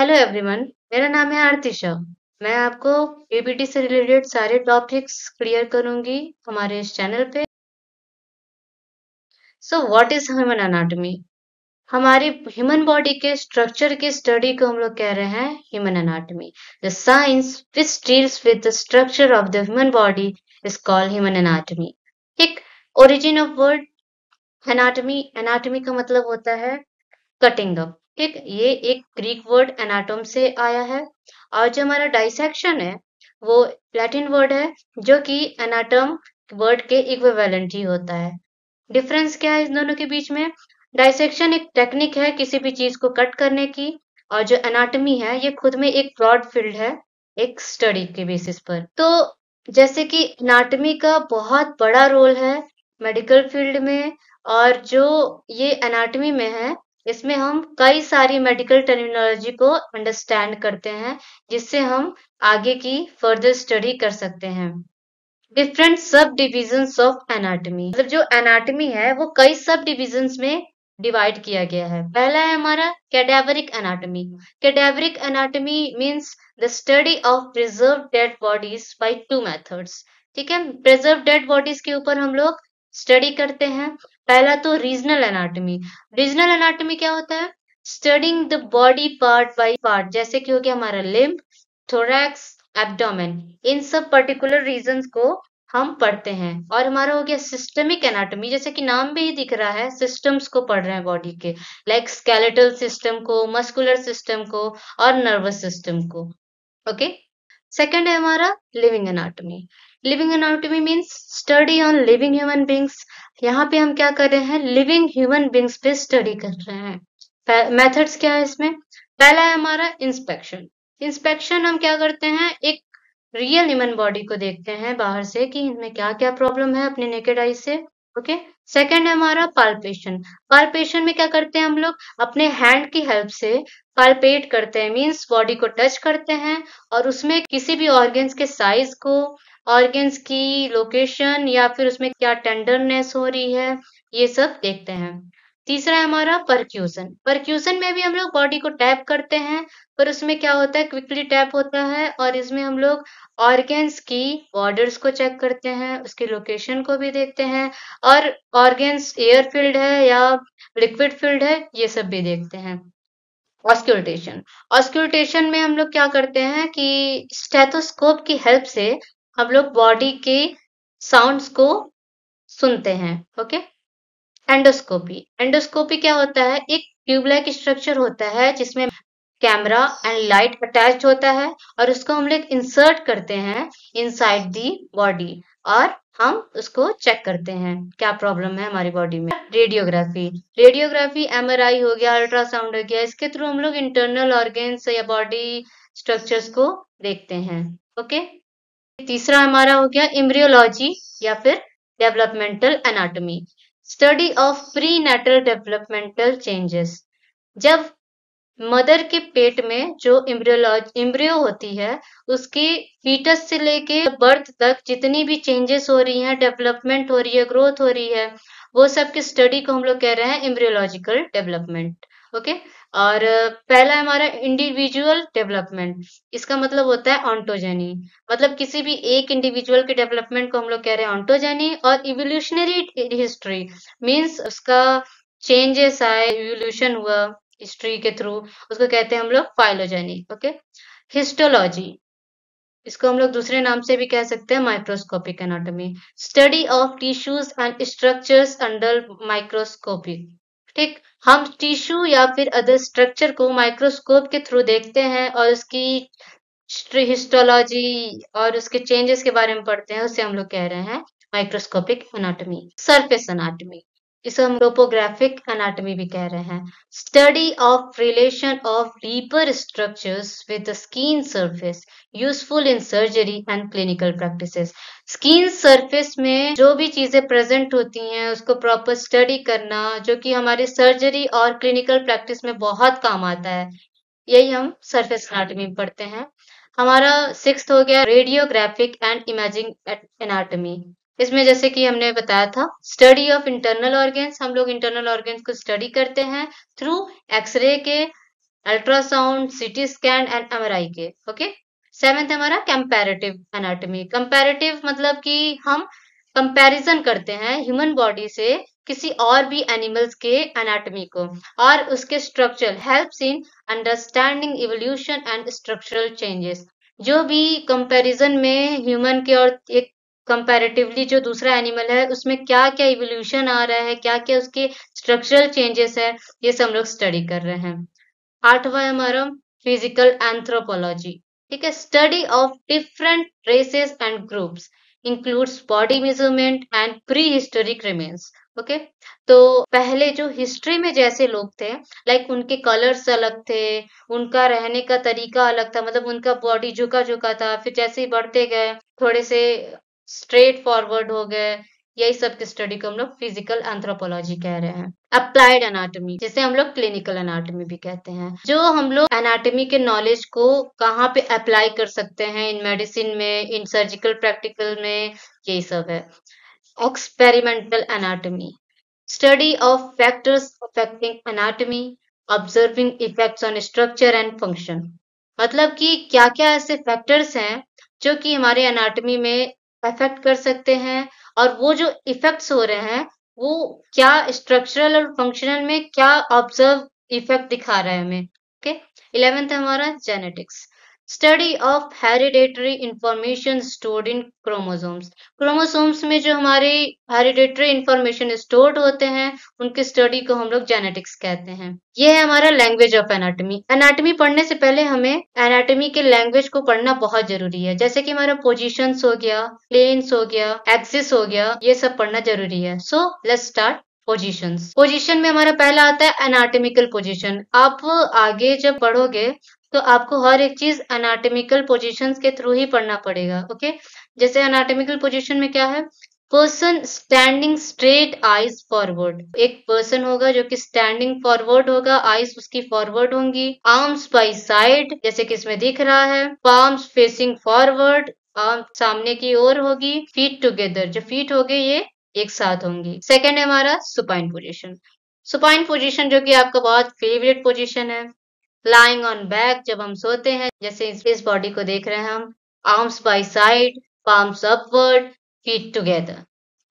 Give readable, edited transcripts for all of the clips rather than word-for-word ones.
Hello everyone, मेरा नाम है आरतिशा। मैं आपको पीपीटी से रिलेटेड सारे टॉपिक्स क्लियर करूंगी हमारे इस चैनल पे। So what is human anatomy? हमारी ह्यूमन बॉडी के स्ट्रक्चर की स्टडी को हम लोग कह रहे हैं human anatomy. The science which deals with the structure of the human body is called human anatomy. ठीक, origin of word anatomy. Anatomy का मतलब होता है कटिंग अप। ठीक, ये एक ग्रीक वर्ड एनाटोम से आया है। और जो हमारा डाइसेक्शन है वो लैटिन वर्ड है, जो कि एनाटम वर्ड के इक्विवेलेंट ही होता है। डिफरेंस क्या है इन दोनों के बीच में? डाइसेक्शन एक टेक्निक है किसी भी चीज को कट करने की, और जो एनाटॉमी है ये खुद में एक ब्रॉड फील्ड है, एक स्टडी के बेसिस पर। तो जैसे कि एनाटॉमी का बहुत बड़ा रोल है मेडिकल फील्ड में, और जो ये एनाटॉमी में है इसमें हम कई सारी मेडिकल टर्मिनोलॉजी को अंडरस्टैंड करते हैं, जिससे हम आगे की फर्दर स्टडी कर सकते हैं। डिफरेंट सब डिविजन्स ऑफ एनाटॉमी, मतलब जो एनाटॉमी है वो कई सब डिविजन्स में डिवाइड किया गया है। पहला है हमारा cadaveric anatomy. Cadaveric anatomy means the study of preserve dead bodies by two methods. ठीक है, प्रिजर्व डेड बॉडीज के ऊपर हम लोग स्टडी करते हैं। पहला तो रीजनल एनाटॉमी। रीजनल एनाटॉमी क्या होता है? Studying the body part by part, जैसे कि हो गया हमारा लिम्ब, थोरैक्स, एब्डोमेन, इन सब पर्टिकुलर रीजन्स को हम पढ़ते हैं। और हमारा हो गया सिस्टमिक एनाटॉमी, जैसे कि नाम में ही दिख रहा है, सिस्टम्स को पढ़ रहे हैं बॉडी के, लाइक स्केलेटल सिस्टम को, मस्कुलर सिस्टम को और नर्वस सिस्टम को। ओके, सेकंड है हमारा living anatomy. Living anatomy means study on living human beings. यहाँ पे हम क्या कर रहे हैं? लिविंग ह्यूमन बींग्स पे स्टडी कर रहे हैं। मेथड्स क्या है इसमें? पहला है हमारा इंस्पेक्शन। इंस्पेक्शन हम क्या करते हैं? एक रियल ह्यूमन बॉडी को देखते हैं बाहर से कि इनमें क्या क्या प्रॉब्लम है अपने नेकेड आई से। ओके, सेकंड है हमारा पाल्पेशन। पाल्पेशन में क्या करते हैं हम लोग? अपने हैंड की हेल्प से पाल्पेट करते हैं, मींस बॉडी को टच करते हैं और उसमें किसी भी ऑर्गन्स के साइज को, ऑर्गन्स की लोकेशन, या फिर उसमें क्या टेंडरनेस हो रही है, ये सब देखते हैं। तीसरा है हमारा परक्यूशन। परक्यूशन में भी हम लोग बॉडी को टैप करते हैं, पर उसमें क्या होता है? क्विकली टैप होता है, और इसमें हम लोग ऑर्गन्स की बॉर्डर्स को चेक करते हैं, उसकी लोकेशन को भी देखते हैं, और ऑर्गन्स एयर फील्ड है या लिक्विड फील्ड है, ये सब भी देखते हैं। ऑस्क्यूल्टेशन। ऑस्क्यूल्टेशन में हम लोग क्या करते हैं कि स्टेथोस्कोप की हेल्प से हम लोग बॉडी के साउंड्स को सुनते हैं। Okay, endoscopy. एंडोस्कोपी क्या होता है? एक ट्यूब लाइक स्ट्रक्चर होता है जिसमें कैमरा एंड लाइट अटैच्ड होता है, और उसको हम लोग इंसर्ट करते हैं इनसाइड दी बॉडी, और हम उसको चेक करते हैं क्या प्रॉब्लम है हमारी बॉडी में। रेडियोग्राफी। रेडियोग्राफी एमआरआई हो गया, अल्ट्रासाउंड हो गया, इसके थ्रू हम लोग इंटरनल ऑर्गन्स या बॉडी स्ट्रक्चर्स को देखते हैं। ओके, तीसरा हमारा हो गया एम्ब्रियोलॉजी या फिर developmental anatomy. Study of prenatal developmental changes. जब मदर के पेट में जो एम्ब्रियो होती है, उसकी फीटस से लेके बर्थ तक जितनी भी चेंजेस हो रही हैं, डेवलपमेंट हो रही है, ग्रोथ हो रही है, वो सब की स्टडी को हम लोग कह रहे हैं एम्ब्रियोलॉजिकल डेवलपमेंट। ओके, और पहला है हमारा इंडिविजुअल डेवलपमेंट। इसका मतलब होता है ऑन्टोजेनी, मतलब किसी भी एक इंडिविजुअल के डेवलपमेंट को हम लोग कह रहे हैं ऑन्टोजेनी। और इवोल्यूशनरी हिस्ट्री मींस उसका चेंजेस आए, इवोल्यूशन हुआ हिस्ट्री के थ्रू, उसको कहते हैं हम लोग फाइलोजेनी। ओके, हिस्टोलॉजी, इसको हम लोग दूसरे नाम से भी कह सकते हैं microscopic anatomy. Study of tissues and structures under microscopic. ठीक, हम टिश्यू या फिर अदर स्ट्रक्चर को माइक्रोस्कोप के थ्रू देखते हैं और उसकी हिस्टोलॉजी और उसके चेंजेस के बारे में पढ़ते हैं, उसे हम लोग कह रहे हैं माइक्रोस्कोपिक एनाटॉमी। सरफेस एनाटॉमी, इसे हम टोपोग्राफिक एनाटॉमी भी कह रहे हैं। Study of relation of deeper structures with the skin surface, useful in surgery and clinical practices. Skin surface में जो भी चीजें प्रेजेंट होती हैं उसको प्रॉपर स्टडी करना, जो कि हमारी सर्जरी और क्लिनिकल प्रैक्टिस में बहुत काम आता है, यही हम सरफेस एनाटॉमी में पढ़ते हैं। हमारा सिक्स्थ हो गया रेडियोग्राफिक एंड इमेजिंग एनाटॉमी। इसमें जैसे कि हमने बताया था स्टडी ऑफ इंटरनल ऑर्गन्स, हम लोग इंटरनल ऑर्गन्स को स्टडी करते हैं थ्रू एक्सरे के ultrasound, CT scan and MRI के। ओके, सेवेंथ हमारा कंपैरेटिव एनाटॉमी। कंपैरेटिव मतलब कि हम कंपैरिजन करते हैं ह्यूमन बॉडी से किसी और भी एनिमल्स के एनाटॉमी को और उसके structure, helps in understanding evolution and structural changes. जो भी कंपैरिजन में ह्यूमन के और एक कंपैरेटिवली जो दूसरा एनिमल है उसमें क्या क्या इवोल्यूशन आ रहा है, क्या क्या उसके स्ट्रक्चरल चेंजेस है, ये सब हम लोग स्टडी कर रहे हैं। आठवां है हमारा फिजिकल एंथ्रोपोलॉजी। ठीक है, study of different races and groups includes body measurement and prehistoric remains. Okay, तो पहले जो हिस्ट्री में जैसे लोग थे, लाइक उनके कलर्स अलग थे, उनका रहने का तरीका अलग था, मतलब उनका बॉडी झुका झुका था, फिर जैसे ही बढ़ते गए थोड़े से स्ट्रेट फॉरवर्ड हो गए, यही सब की स्टडी को हम लोग फिजिकल एंथ्रोपोलॉजी कह रहे हैं। अप्लाइड एनाटॉमी, जिसे हम लोग क्लिनिकल एनाटॉमी भी कहते हैं, जो हम लोग एनाटॉमी के नॉलेज को कहाँ पे अप्लाई कर सकते हैं, इन मेडिसिन में, इन सर्जिकल प्रैक्टिकल में, यही सब है। Experimental anatomy, study of factors affecting anatomy, observing effects on structure and function. मतलब कि क्या क्या ऐसे फैक्टर्स हैं जो कि हमारे एनाटॉमी में अफेक्ट कर सकते हैं, और वो जो इफेक्ट्स हो रहे हैं वो क्या स्ट्रक्चरल और फंक्शनल में क्या ऑब्जर्व इफेक्ट दिखा रहा है हमें। ओके, 11th है हमारा genetics, study of hereditary information stored in chromosomes. Chromosomes में जो हमारे हेरिडेटरी इंफॉर्मेशन स्टोर्ड होते हैं उनकी स्टडी को हम लोग जेनेटिक्स कहते हैं। ये है हमारा लैंग्वेज ऑफ एनाटॉमी। एनाटॉमी पढ़ने से पहले हमें एनाटॉमी के लैंग्वेज को पढ़ना बहुत जरूरी है, जैसे कि हमारा पोजीशंस हो गया, प्लेन्स हो गया, एक्सिस हो गया, ये सब पढ़ना जरूरी है। So let's start. Positions, position में हमारा पहला आता है एनाटॉमिकल पोजीशन। आप आगे जब पढ़ोगे तो आपको हर एक चीज एनाटॉमिकल पोजीशंस के थ्रू ही पढ़ना पड़ेगा। ओके, जैसे एनाटॉमिकल पोजीशन में क्या है, person standing straight, eyes forward. एक पर्सन होगा जो कि स्टैंडिंग फॉरवर्ड होगा, आईज उसकी फॉरवर्ड होंगी। आर्म्स बाय साइड, जैसे कि इसमें दिख रहा है, पाम्स फेसिंग फॉरवर्ड, आर्म सामने की ओर होगी। फीट टुगेदर, जो फीट हो गए ये एक साथ होंगी। सेकेंड है हमारा सुपाइन पोजीशन। सुपाइन पोजीशन जो कि आपका बहुत फेवरेट पोजीशन है। लाइंग ऑन बैक, जब हम सोते हैं, जैसे इस बॉडी को देख रहे हैं हम, arms by side, palms upward, feet together.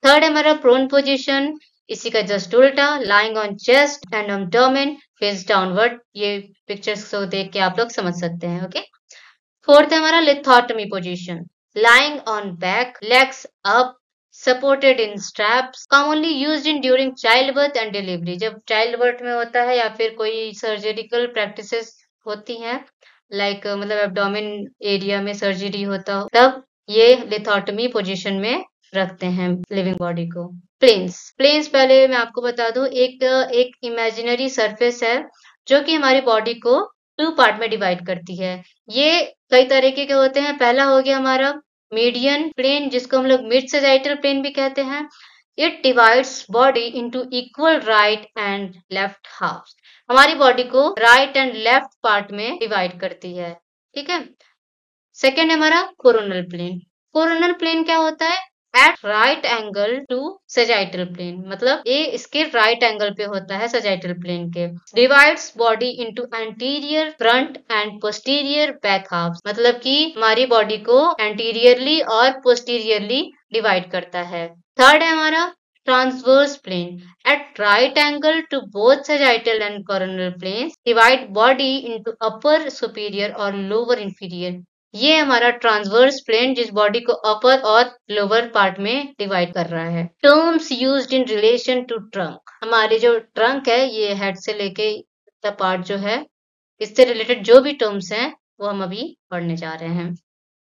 Third है हमारा प्रोन पोजीशन, इसी का जस्ट उल्टा, lying on chest and abdomen, face downward. ये पिक्चर्स को देख के आप लोग समझ सकते हैं। ओके, फोर्थ है हमारा lithotomy position, lying on back, legs up, supported in straps, commonly used in during child birth and delivery. जब चाइल्ड बर्थ में होता है या फिर कोई सर्जरिकल प्रैक्टिसेस होती हैं, लाइक मतलब एब्डोमेन एरिया में सर्जरी होता हो, तब ये लिथोटमी पोजीशन में रखते हैं लिविंग बॉडी को। प्लेन्स, प्लेन्स पहले मैं आपको बता दूं, एक इमेजिनरी सरफेस है जो कि हमारी बॉडी को टू पार्ट में डिवाइड करती है। ये कई तरीके के होते हैं। पहला हो गया हमारा मीडियन प्लेन, जिसको हम लोग मिड सैजिटल प्लेन भी कहते हैं। It divides body into equal right and left half. हमारी बॉडी को राइट एंड लेफ्ट पार्ट में डिवाइड करती है। ठीक है, सेकेंड है हमारा कोरोनल प्लेन। कोरोनल प्लेन क्या होता है, at right angle to sagittal plane, मतलब ये इसके राइट एंगल पे होता है सजाइटल प्लेन के। Divides body into anterior, front and posterior back half, मतलब कि हमारी बॉडी को एंटीरियरली और पोस्टीरियरली डिवाइड करता है। थर्ड है हमारा transverse plane, at right angle to both sagittal and coronal planes, divide body into upper superior और lower inferior। ये हमारा ट्रांसवर्स प्लेन जिस बॉडी को अपर और लोअर पार्ट में डिवाइड कर रहा है। Terms used in relation to trunk, हमारे जो ट्रंक है ये हेड से लेके पार्ट जो है, इससे रिलेटेड जो भी टर्म्स हैं वो हम अभी पढ़ने जा रहे हैं।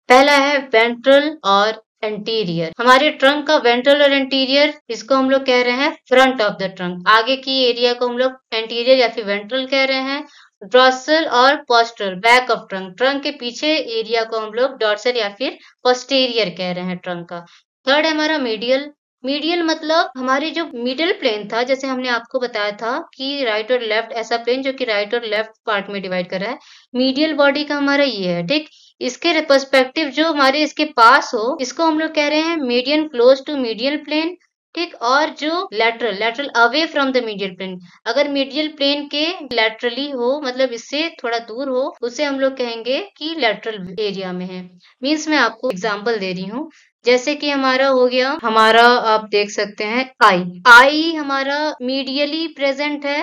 पहला है वेंट्रल और एंटीरियर। हमारे ट्रंक का वेंट्रल और एंटीरियर, इसको हम लोग कह रहे हैं फ्रंट ऑफ द ट्रंक। आगे की एरिया को हम लोग एंटीरियर या फिर वेंट्रल कह रहे हैं। डॉर्सल और postural, back of trunk, trunk के पीछे एरिया को हम लोग डॉर्सल या फिर पोस्टीरियर कह रहे हैं ट्रंक का। थर्ड है हमारा मीडियल। मीडियल मतलब हमारे जो मिडिल प्लेन था, जैसे हमने आपको बताया था कि राइट और लेफ्ट, ऐसा प्लेन जो कि राइट और लेफ्ट पार्ट में डिवाइड कर रहा है, मीडियल बॉडी का हमारा ये है। ठीक, इसके पर्सपेक्टिव जो हमारे इसके पास हो, इसको हम लोग कह रहे हैं median close to medial plane. ठीक। और जो lateral lateral away from the medial plane, अगर मीडियल प्लेन के लेटरली हो, मतलब इससे थोड़ा दूर हो, उसे हम लोग कहेंगे कि लेटरल एरिया में है। मीन्स मैं आपको एग्जांपल दे रही हूँ, जैसे कि हमारा हो गया, हमारा आप देख सकते हैं आई। आई हमारा मीडियली प्रेजेंट है।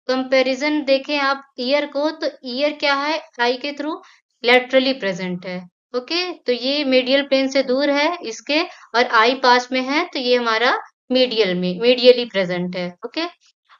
कंपैरिजन देखें आप ईयर को, तो ईयर क्या है आई के थ्रू, लेटरली प्रेजेंट है। ओके, तो ये मीडियल प्लेन से दूर है इसके, और आई पास में है, तो ये हमारा मीडियली प्रेजेंट है। ओके।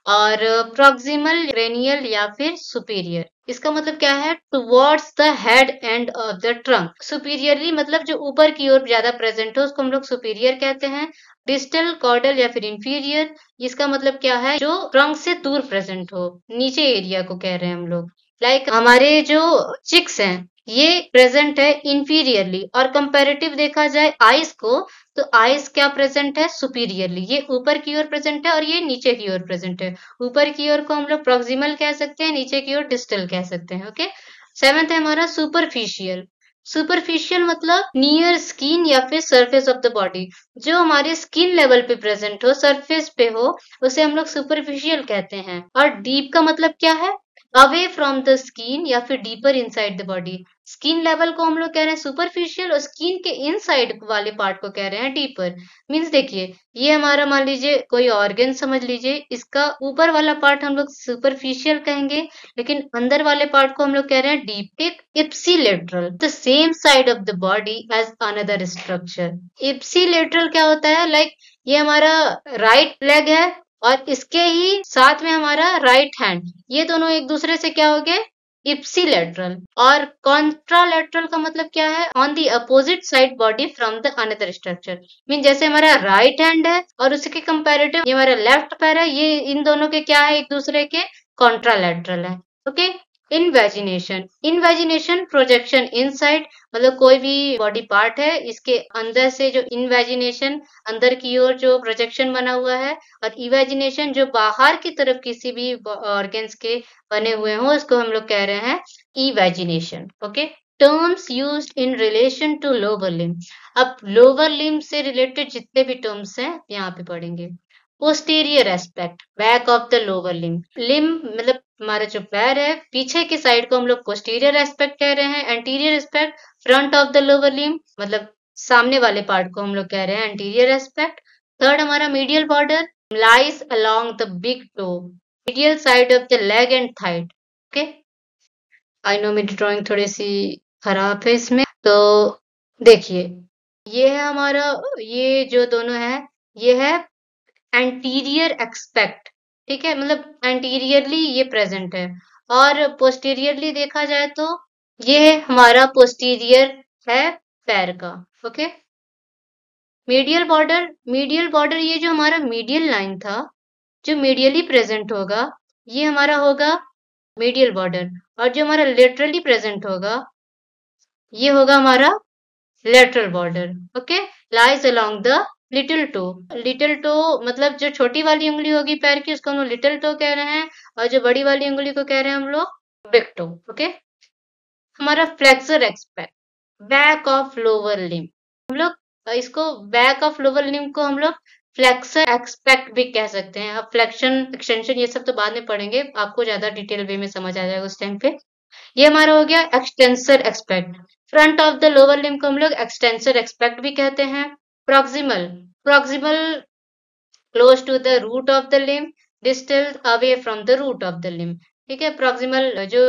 और प्रॉक्सिमल, रेनियल या फिर सुपीरियर, इसका मतलब क्या है, towards the head end of the trunk. Superiorly मतलब जो ऊपर की ओर ज्यादा प्रेजेंट हो, उसको हम लोग सुपीरियर कहते हैं। डिस्टल, कॉर्डल या फिर इंफीरियर, इसका मतलब क्या है, जो ट्रंक से दूर प्रेजेंट हो, नीचे एरिया को कह रहे हैं हम लोग। लाइक हमारे जो चिक्स हैं, ये प्रेजेंट है इंफीरियरली, और कंपैरेटिव देखा जाए आइस को, तो आइस क्या प्रेजेंट है, सुपीरियरली। ये ऊपर की ओर प्रेजेंट है और ये नीचे की ओर प्रेजेंट है। ऊपर की ओर को हम लोग प्रॉक्सिमल कह सकते हैं, नीचे की ओर डिस्टल कह सकते हैं। ओके। सेवेंथ है हमारा सुपरफिशियल। सुपरफिशियल मतलब नियर स्किन या फिर सरफेस ऑफ द बॉडी, जो हमारे स्किन लेवल पे प्रेजेंट हो, सरफेस पे हो, उसे हम लोग सुपरफिशियल कहते हैं। और डीप का मतलब क्या है, अवे फ्रॉम द स्किन या फिर deeper inside the body. Skin level को हम लोग कह रहे हैं सुपरफिशियल, और स्किन के इनसाइड वाले पार्ट को कह रहे हैं डीपर। मीन्स देखिए, ये हमारा मान लीजिए कोई ऑर्गन समझ लीजिए, इसका ऊपर वाला पार्ट हम लोग सुपरफिशियल कहेंगे, लेकिन अंदर वाले पार्ट को हम लोग कह रहे हैं डीप। एक ipsilateral, the same side of the body as another structure. Ipsilateral क्या होता है, लाइक ये हमारा राइट लेग है, और इसके ही साथ में हमारा राइट हैंड, ये दोनों एक दूसरे से क्या हो गए, इप्सिलेटरल। और कॉन्ट्रालेटरल का मतलब क्या है, on the opposite side body from the another structure. Mean जैसे हमारा राइट हैंड है और उसके कंपैरेटिव ये हमारा लेफ्ट पैर है, ये इन दोनों के क्या है, एक दूसरे के कॉन्ट्रालेटरल है। Okay. Invagination, invagination projection inside, मतलब कोई भी बॉडी पार्ट है, इसके अंदर से जो इनवेजिनेशन, अंदर की ओर जो प्रोजेक्शन बना हुआ है, और इमेजिनेशन जो बाहर की तरफ किसी भी ऑर्गन्स के बने हुए हों, उसको हम लोग कह रहे हैं imagination. Okay. Terms used in relation to lower limb. अब लोअर लिम्ब से रिलेटेड जितने भी टर्म्स हैं यहाँ पे पढ़ेंगे। Posterior aspect, back of the lower limb. Limb मतलब हमारा जो पैर है, पीछे की साइड को हम लोग पोस्टीरियर एस्पेक्ट कह रहे हैं। Anterior aspect, front of the lower limb, मतलब सामने वाले पार्ट को हम लोग कह रहे हैं एंटीरियर एस्पेक्ट। थर्ड हमारा medial border, lies along the big toe, medial side of the leg and thigh। Okay. I know मेरी ड्राइंग थोड़ी सी खराब है इसमें, तो देखिए, ये है हमारा, ये जो दोनों है, ये है एंटीरियर एक्सपेक्ट। ठीक है, मतलब एंटीरियरली ये प्रेजेंट है। और पोस्टीरियरली देखा जाए तो ये हमारा पोस्टीरियर है पैर का। Okay. Medial border, medial border ये जो हमारा मीडियल लाइन था, जो मीडियली प्रेजेंट होगा, ये हमारा होगा मीडियल बॉर्डर। और जो हमारा लेटरली प्रेजेंट होगा, ये होगा हमारा lateral border. Okay. Lies along the little toe. Little toe मतलब जो छोटी वाली उंगली होगी पैर की, उसको हम लोग लिटिल टो कह रहे हैं, और जो बड़ी वाली उंगली को कह रहे हैं हम लोग बिग टो। ओके। हमारा flexor expect, back of lower limb, हम लोग इसको बैक ऑफ लोअर लिम्ब को हम लोग फ्लेक्सर एक्सपेक्ट भी कह सकते हैं। अब फ्लेक्शन एक्सटेंशन ये सब तो बाद में पढ़ेंगे, आपको ज्यादा डिटेल वे में समझ आ जाएगा उस टाइम पे। ये हमारा हो गया extensor expect. Front of the lower limb को हम लोग एक्सटेंसर एक्सपेक्ट भी कहते हैं। Proximal, proximal close to the root of the limb, distal away from the root of the limb. ठीक है, प्रॉक्सिमल जो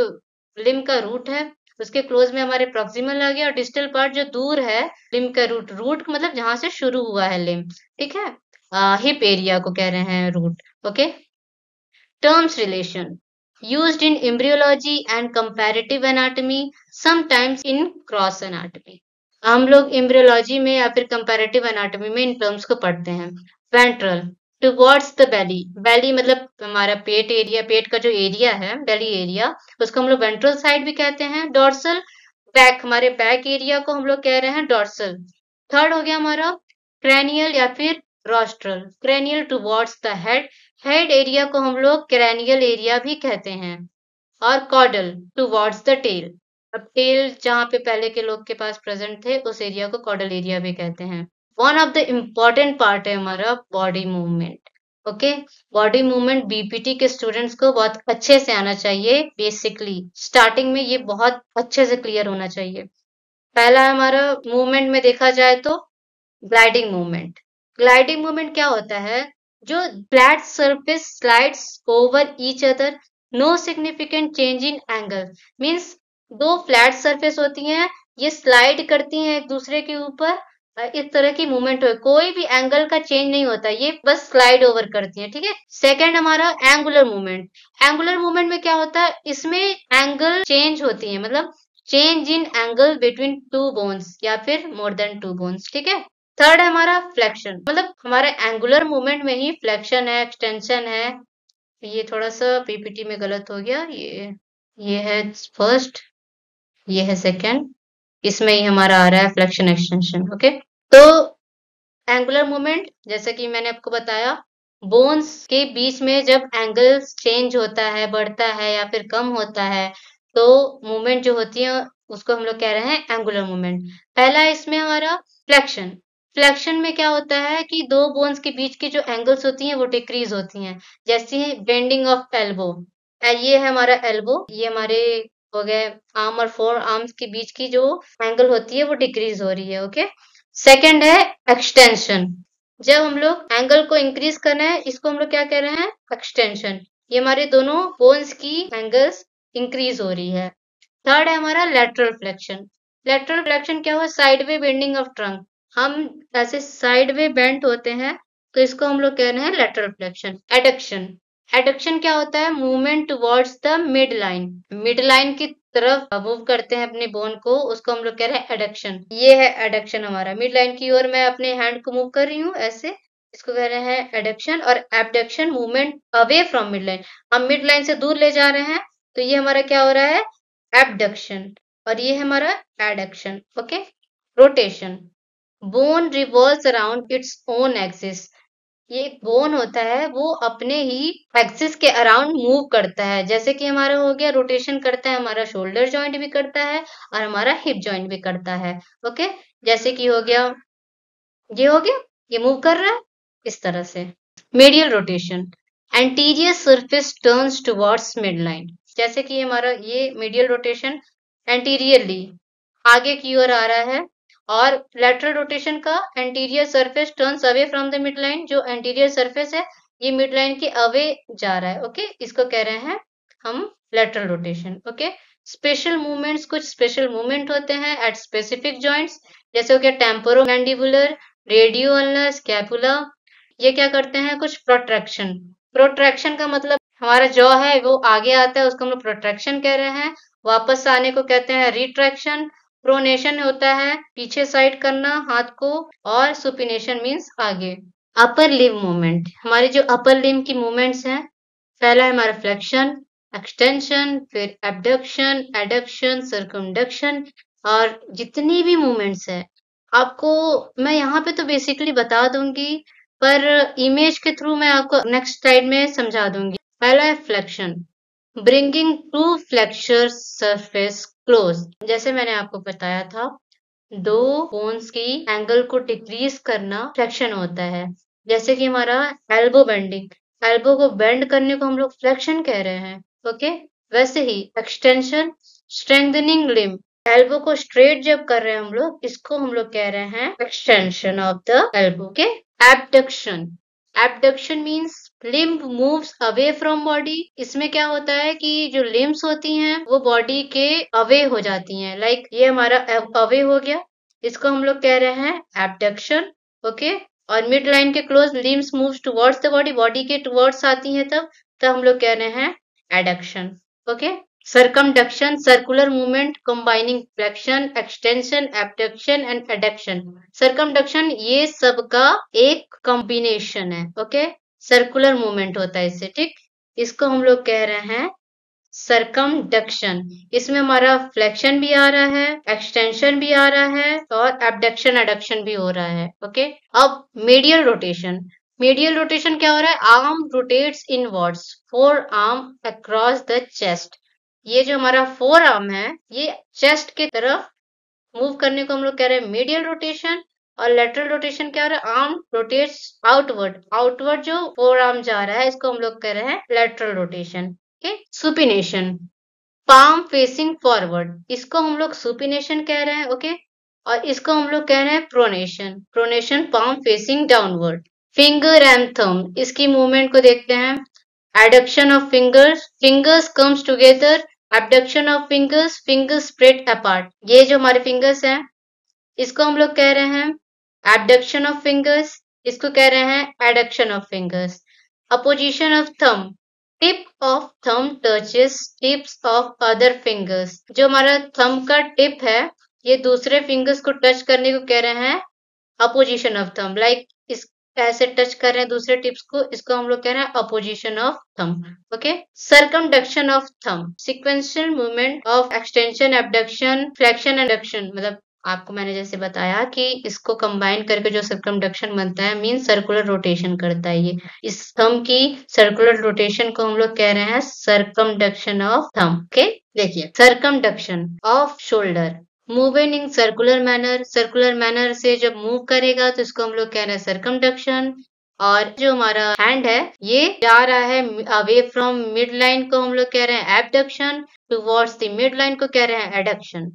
लिम्ब का रूट है, उसके क्लोज में हमारे प्रॉक्सिमल आ गया, और डिस्टल पार्ट जो दूर है लिम्ब का रूट, रूट मतलब जहां से शुरू हुआ है लिम्ब। ठीक है, हिप एरिया को कह रहे हैं root. Okay. Terms relation used in embryology and comparative anatomy, sometimes in cross anatomy। हम लोग एम्ब्रियोलॉजी में या फिर कंपैरेटिव एनाटॉमी में इन टर्म्स को पढ़ते हैं। वेंट्रल, टुवर्ड्स द बेली, बेली मतलब हमारा पेट एरिया, पेट का जो एरिया है बेली एरिया, उसको हम लोग वेंट्रल साइड भी कहते हैं। डॉर्सल, बैक, हमारे बैक एरिया को हम लोग कह रहे हैं डॉर्सल। थर्ड हो गया हमारा क्रैनियल या फिर rostral, cranial towards the head, head area को हम लोग क्रैनियल एरिया भी कहते हैं। और कॉडल, टुवर्ड्स द टेल, अब टेल जहाँ पे पहले के लोग के पास प्रेजेंट थे, उस एरिया को कॉडल एरिया भी कहते हैं। One of the important part है हमारा body movement. Okay, body movement BPT के स्टूडेंट्स को बहुत अच्छे से आना चाहिए। बेसिकली स्टार्टिंग में ये बहुत अच्छे से क्लियर होना चाहिए। पहला है हमारा मूवमेंट में देखा जाए तो ग्लाइडिंग मूवमेंट। ग्लाइडिंग मूवमेंट क्या होता है? जो flat surface slides over each other, no significant change in angle. Means दो फ्लैट सरफेस होती हैं, ये स्लाइड करती हैं एक दूसरे के ऊपर। इस तरह की मूवमेंट हो, कोई भी एंगल का चेंज नहीं होता, ये बस स्लाइड ओवर करती हैं। ठीक है। सेकेंड हमारा एंगुलर मूवमेंट। एंगुलर मूवमेंट में क्या होता है? इसमें एंगल चेंज होती है, मतलब change in angle between two bones या फिर मोर देन टू बोन्स। ठीक है। थर्ड है हमारा फ्लेक्शन, मतलब हमारे एंगुलर मूवमेंट में ही फ्लेक्शन है, एक्सटेंशन है। ये थोड़ा सा पीपीटी में गलत हो गया, ये है फर्स्ट, ये है सेकंड, इसमें ही हमारा आ रहा है फ्लेक्शन एक्सटेंशन। ओके, तो एंगुलर मूवमेंट जैसे कि मैंने आपको बताया, बोन्स के बीच में जब एंगल चेंज होता है, बढ़ता है या फिर कम होता है, तो मूवमेंट जो होती है उसको हम लोग कह रहे हैं एंगुलर मूवमेंट। पहला है इसमें हमारा फ्लेक्शन। फ्लेक्शन में क्या होता है कि दो बोन्स के बीच की जो एंगल्स होती हैं वो डिक्रीज होती हैं। जैसे बेंडिंग ऑफ एल्बो, ये है हमारा एल्बो, ये हमारे हो गए आर्म और फोर आर्म्स के बीच की जो एंगल होती है वो डिक्रीज हो रही है। ओके। सेकंड है एक्सटेंशन। जब हम लोग एंगल को इंक्रीज करना है, इसको हम लोग क्या कह रहे हैं? एक्सटेंशन। ये हमारे दोनों बोन्स की एंगल्स इंक्रीज हो रही है। थर्ड है हमारा लेटरल फ्लेक्शन। लेटरल फ्लेक्शन क्या हुआ? Side way bending of trunk. हम ऐसे साइड वे बेंट होते हैं, तो इसको हम लोग कह रहे हैं लेटरल फ्लेक्शन। एडक्शन। एडक्शन क्या होता है? Movement towards the mid line. Mid line की तरफ मूव करते हैं अपने बोन को, उसको हम लोग कह रहे हैं एडक्शन। ये है एडक्शन हमारा, मिड लाइन की ओर मैं अपने हैंड को मूव कर रही हूँ ऐसे, इसको कह रहे हैं एडक्शन। और abduction, movement away from mid line, हम मिड लाइन से दूर ले जा रहे हैं, तो ये हमारा क्या हो रहा है? एबडक्शन। और ये है हमारा adduction. Okay. Rotation, bone revolves around its own axis. ये एक बोन होता है, वो अपने ही एक्सिस के अराउंड मूव करता है। जैसे कि हमारा हो गया रोटेशन करता है, हमारा शोल्डर जॉइंट भी करता है और हमारा हिप जॉइंट भी करता है। ओके, जैसे कि हो गया, ये हो गया, ये मूव कर रहा है इस तरह से। Medial rotation, anterior surface turns towards mid line. जैसे कि हमारा ये मीडियल रोटेशन एंटीरियरली आगे की ओर आ रहा है, और लेटरल रोटेशन का anterior surface turns away from the mid line. जो एंटीरियर सरफेस है ये मिड लाइन के अवे जा रहा है। ओके, इसको कह रहे हैं हम lateral rotation. Okay. Special movements, कुछ स्पेशल मूवमेंट होते हैं एट स्पेसिफिक जॉइंट्स, जैसे हो गया temporo mandibular, radio ulnar, scapula. ये क्या करते हैं? कुछ प्रोट्रैक्शन। प्रोट्रैक्शन का मतलब हमारा जॉ है वो आगे आता है, उसको हम लोग प्रोट्रैक्शन कह रहे हैं। वापस आने को कहते हैं रिट्रैक्शन। प्रोनेशन होता है पीछे साइड करना हाथ को, और सुपिनेशन मीन्स आगे। अपर लिम्ब मूवमेंट, हमारे जो अपर लिम्ब की मूवमेंट्स हैं, पहला है हमारा फ्लेक्शन, एक्सटेंशन, फिर एबडक्शन, एडक्शन, सर्कमडक्शन, और जितनी भी मूवमेंट्स है आपको मैं यहाँ पे तो बेसिकली बता दूंगी, पर इमेज के थ्रू मैं आपको नेक्स्ट स्लाइड में समझा दूंगी। पहला है flexion, bringing to flexor surface close. जैसे मैंने आपको बताया था, दो बोन्स की एंगल को डिक्रीज करना फ्लेक्शन होता है। जैसे कि हमारा एल्बो बेंडिंग, एल्बो को बेंड करने को हम लोग फ्लेक्शन कह रहे हैं। ओके, वैसे ही एक्सटेंशन, स्ट्रेंथनिंग लिम्ब, एल्बो को स्ट्रेट जब कर रहे हैं हम लोग, इसको हम लोग कह रहे हैं एक्सटेंशन ऑफ द एल्बो। के abduction, abduction means limb moves away from body. इसमें क्या होता है कि जो लिम्ब्स होती हैं वो बॉडी के अवे हो जाती हैं। लाइक ये हमारा अवे हो गया, इसको हम लोग कह रहे हैं एबडक्शन। ओके, और मिड लाइन के close limbs moves towards the body, body के टुवर्ड्स आती हैं तब हम लोग कह रहे हैं adduction. Okay. Circumduction, circular movement combining flexion, extension, abduction and adduction. Circumduction ये सब का एक कॉम्बिनेशन है। ओके, सर्कुलर मूवमेंट होता है इससे। ठीक, इसको हम लोग कह रहे हैं सर्कमडक्शन। इसमें हमारा फ्लेक्शन भी आ रहा है, एक्सटेंशन भी आ रहा है, और एबडक्शन एडक्शन भी हो रहा है। ओके। अब मीडियल रोटेशन, मीडियल रोटेशन क्या हो रहा है? Arm rotates inwards, four arm across the chest. ये जो हमारा फोर आर्म है ये चेस्ट की तरफ मूव करने को हम लोग कह रहे हैं मीडियल रोटेशन, और लेटरल रोटेशन क्या हो रहा है, आर्म रोटेट्स आउटवर्ड, आउटवर्ड जो फोर आर्म जा रहा है इसको हम लोग कह रहे हैं lateral rotation. Okay, supination, palm facing forward, इसको हम लोग सुपिनेशन कह रहे हैं। ओके, और इसको हम लोग कह रहे हैं pronation, pronation palm facing downward. Finger and thumb, इसकी मूवमेंट को देखते हैं। Adduction of fingers, fingers comes together, abduction of fingers, fingers spread apart. ये जो हमारे फिंगर्स हैं इसको हम लोग कह रहे हैं एबडक्शन ऑफ फिंगर्स, इसको कह रहे हैं adduction of fingers. Opposition of thumb, tip of thumb touches tips of other fingers, जो हमारा थंब का टिप है ये दूसरे फिंगर्स को टच करने को कह रहे हैं अपोजिशन ऑफ थंब। लाइक इस ऐसे टच कर रहे हैं दूसरे टिप्स को, इसको हम लोग कह रहे हैं opposition of thumb. Okay, circumduction of thumb, sequential movement of extension, abduction, flexion and adduction. मतलब आपको मैंने जैसे बताया कि इसको कंबाइन करके जो सरकमडक्शन बनता है मीन सर्कुलर रोटेशन करता है। ये इस थंब की सर्कुलर रोटेशन को हम लोग कह रहे हैं सरकमडक्शन ऑफ थंब। ओके, देखिए circumduction off shoulder, moving in circular manner, circular manner से जब मूव करेगा तो इसको हम लोग कह रहे हैं सरकमडक्शन। और जो हमारा हैंड है ये जा रहा है अवे फ्रॉम मिड लाइन को हम लोग कह रहे हैं abduction, towards the mid line को कह रहे हैं एडक्शन।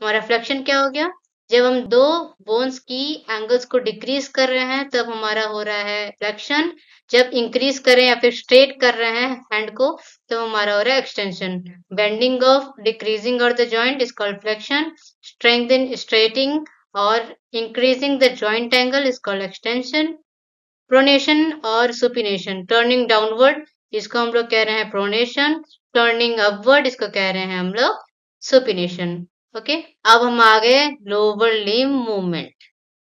हमारा फ्लेक्शन क्या हो गया, जब हम दो बोन्स की एंगल्स को डिक्रीज कर रहे हैं तब हमारा हो रहा है फ्लेक्शन, जब इंक्रीज करें या फिर स्ट्रेट कर रहे हैं हैंड को तो हमारा हो रहा है एक्सटेंशन। बेंडिंग ऑफ डिक्रीजिंग और the joint is called flexion, strengthen straightening or increasing the joint angle is called extension। Pronation और सुपिनेशन, टर्निंग डाउनवर्ड इसको हम लोग कह रहे हैं प्रोनेशन, टर्निंग अपवर्ड इसको कह रहे हैं हम लोग सुपिनेशन। ओके, अब हम आ गए lower limb movement.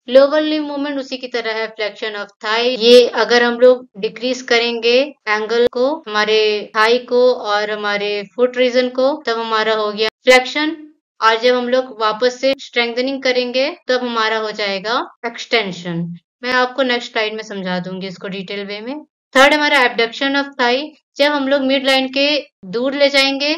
Lower limb movement उसी की तरह है फ्लेक्शन ऑफ थाई। ये अगर हम लोग डिक्रीज करेंगे एंगल को हमारे थाई को और हमारे फुट रीजन को तब हमारा हो गया फ्लेक्शन, और जब हम लोग वापस से स्ट्रेंथनिंग करेंगे तब हमारा हो जाएगा एक्सटेंशन। मैं आपको नेक्स्ट स्लाइड में समझा दूंगी इसको डिटेल वे में। थर्ड हमारा एबडक्शन ऑफ थाई, जब हम लोग मिड लाइन के दूर ले जाएंगे,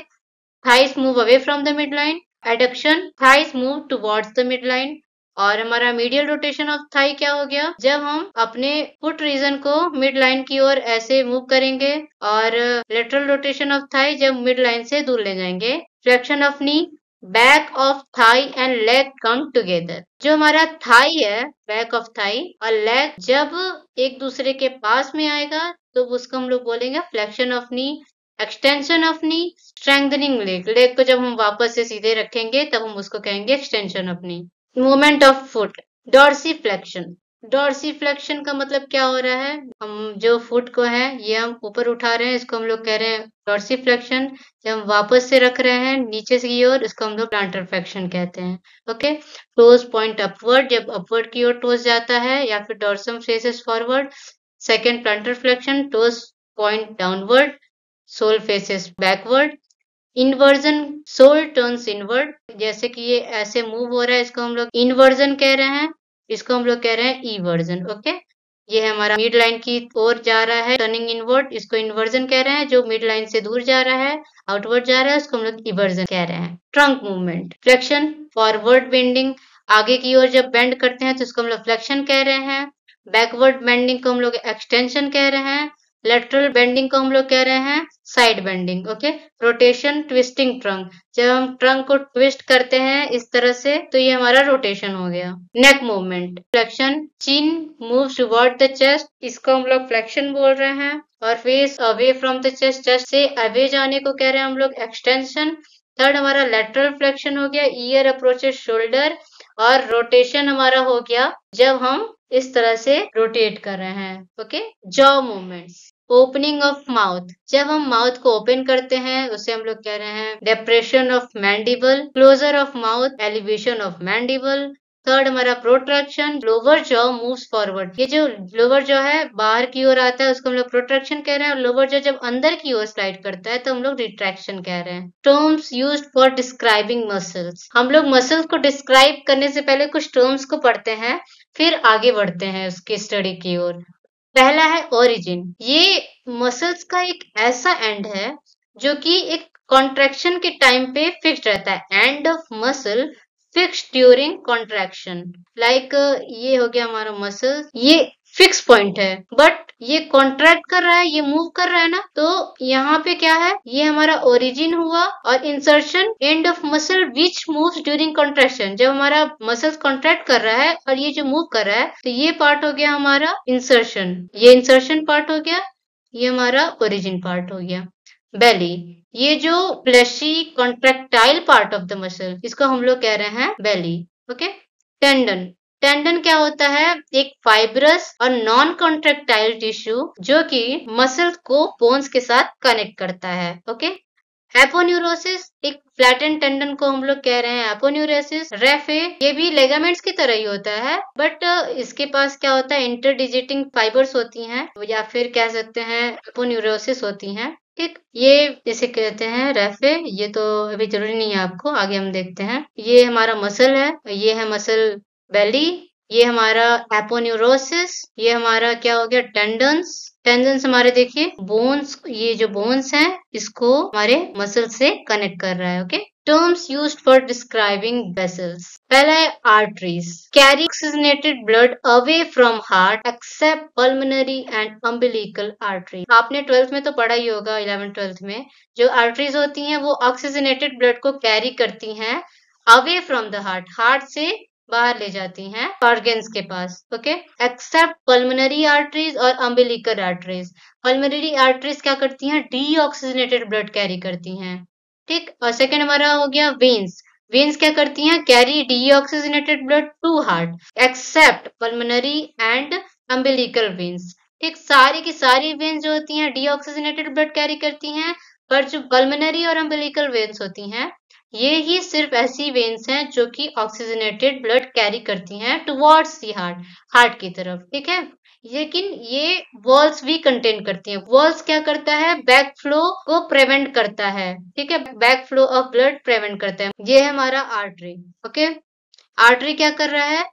thighs move away from the mid line, adduction thighs move towards the mid line. और हमारा मीडियल रोटेशन ऑफ थाई क्या हो गया, जब हम अपने फुट रीजन को मिड लाइन की ओर ऐसे मूव करेंगे, और लेटरल रोटेशन ऑफ थाई जब मिड लाइन से दूर ले जाएंगे। Flexion of knee, back of thigh and leg come together, जो हमारा थाई है बैक ऑफ थाई और लेग जब एक दूसरे के पास में आएगा तो उसको हम लोग बोलेंगे flexion of knee, extension of knee, strengthening leg, leg को जब हम वापस से सीधे रखेंगे तब हम उसको कहेंगे extension of knee. Movement of foot, dorsiflexion, dorsiflexion का मतलब क्या हो रहा है, हम जो फुट को है ये हम ऊपर उठा रहे हैं इसको हम लोग कह रहे हैं डॉर्सीफ्लेक्शन, जब हम वापस से रख रहे हैं नीचे की ओर इसको हम लोग प्लांटर फ्लेक्शन कहते हैं। ओके, टोज पॉइंट अपवर्ड, जब अपवर्ड की ओर टोज जाता है या फिर dorsum faces forward. Second plantar flexion, toes point downward, sole faces backward. Inversion, sole turns inward, जैसे कि ये ऐसे मूव हो रहा है इसको हम लोग इन्वर्जन कह रहे हैं, इसको हम लोग कह रहे हैं ईवर्जन। ओके, ये हमारा मिड लाइन की ओर जा रहा है टर्निंग इनवर्ड, इसको इन्वर्जन कह रहे हैं। जो मिड लाइन से दूर जा रहा है आउटवर्ड जा रहा है उसको हम लोग इवर्जन कह रहे हैं। Trunk movement, flexion forward bending, आगे की ओर जब बेंड करते हैं तो इसको हम लोग फ्लेक्शन कह रहे हैं। बैकवर्ड बेंडिंग को हम लोग एक्सटेंशन कह रहे हैं। लेटरल बेंडिंग को हम लोग कह रहे हैं side bending. Okay, rotation twisting trunk, जब हम ट्रंक को ट्विस्ट करते हैं इस तरह से तो ये हमारा रोटेशन हो गया। Neck movement, flexion, chin moves toward the chest, इसको हम लोग फ्लेक्शन बोल रहे हैं। और face away from the chest, chest से अवे जाने को कह रहे हैं हम लोग एक्सटेंशन। थर्ड हमारा लेटरल फ्लेक्शन हो गया, ईयर अप्रोचेस शोल्डर। और रोटेशन हमारा हो गया जब हम इस तरह से रोटेट कर रहे हैं। Okay, jaw movements, opening of mouth, जब हम माउथ को ओपन करते हैं उसे हम लोग कह रहे हैं depression of mandible, closure of mouth, elevation of mandible. Third हमारा protraction, lower jaw moves forward, ये जो लोअर जॉ है बाहर की ओर आता है उसको हम लोग प्रोट्रैक्शन कह रहे हैं, और लोअर जॉ जब अंदर की ओर स्लाइड करता है तो हम लोग रिट्रैक्शन कह रहे हैं। Terms used for describing muscles, हम लोग मसल्स को डिस्क्राइब करने से पहले कुछ टर्म्स को पढ़ते हैं फिर आगे बढ़ते हैं उसकी स्टडी की ओर। पहला है ओरिजिन, ये मसल्स का एक ऐसा एंड है जो कि एक कॉन्ट्रैक्शन के टाइम पे फिक्स रहता है। End of muscle fix during contraction. Like ये हो गया हमारा मसल, ये फिक्स पॉइंट है, बट ये कॉन्ट्रैक्ट कर रहा है, ये मूव कर रहा है ना, तो यहाँ पे क्या है, ये हमारा ओरिजिन हुआ और insertion end of muscle which moves during contraction. जब हमारा मसल कॉन्ट्रैक्ट कर रहा है और ये जो मूव कर रहा है, तो ये पार्ट हो गया हमारा इंसर्शन, ये इंसर्शन पार्ट हो गया, ये हमारा ओरिजिन पार्ट हो गया। बेली, ये जो fleshy contractile part of the muscle, इसको हम लोग कह रहे हैं बेली। ओके। टेंडन, टेंडन क्या होता है, एक फाइब्रस और नॉन कॉन्ट्रैक्टाइल टिश्यू जो कि मसल को बोन्स के साथ कनेक्ट करता है। ओके। एपोन्यूरोसिस, एक फ्लैटन टेंडन को हम लोग कह रहे हैं एपोन्यूरोसिस। रेफे, ये भी लेगामेंट्स की तरह ही होता है, बट इसके पास क्या होता है, इंटरडिजिटिंग फाइबर्स होती हैं, या फिर कह सकते हैं एपोन्यूरोसिस होती हैं। ठीक, ये इसे कहते हैं रेफे। ये तो अभी जरूरी नहीं है आपको, आगे हम देखते हैं। ये हमारा मसल है, ये है मसल बेली, ये हमारा एपोन्यूरोसिस, ये हमारा क्या हो गया टेंडन्स। टेंडन्स हमारे देखिए बोन्स, ये जो बोन्स हैं इसको हमारे मसल से कनेक्ट कर रहा है। Okay. Terms used for describing vessels, पहला है arteries, carry oxygenated blood away from heart except pulmonary and umbilical artery. आपने 12th में तो पढ़ा ही होगा, 11th 12th में जो आर्टरीज होती हैं वो ऑक्सीजनेटेड ब्लड को कैरी करती हैं away from the heart, heart से बाहर ले जाती हैं ऑर्गन्स के पास। ओके। एक्सेप्ट पल्मोनरी आर्टरीज और अम्बिलिकल आर्टरीज, पल्मोनरी आर्टरीज क्या करती हैं, डीऑक्सीजनेटेड ब्लड कैरी करती हैं। ठीक। और सेकंड हमारा हो गया वेन्स, वेन्स क्या करती हैं, carry deoxygenated blood to heart except pulmonary and umbilical veins. ठीक, सारी की सारी वेन्स जो होती हैं डीऑक्सीजनेटेड ब्लड कैरी करती हैं, पर जो पल्मोनरी और अम्बिलिकल वेन्स होती हैं ये ही सिर्फ ऐसी वेन्स हैं जो कि ऑक्सीजनेटेड ब्लड कैरी करती हैं टुवर्ड्स दी हार्ट, हार्ट की तरफ। ठीक है, लेकिन ये वॉल्स भी कंटेन करती हैं। वॉल्स क्या करता है, बैक फ्लो को प्रिवेंट करता है। ठीक है, back flow of blood prevent करता है। ये है हमारा आर्टरी। ओके। आर्टरी क्या कर रहा है,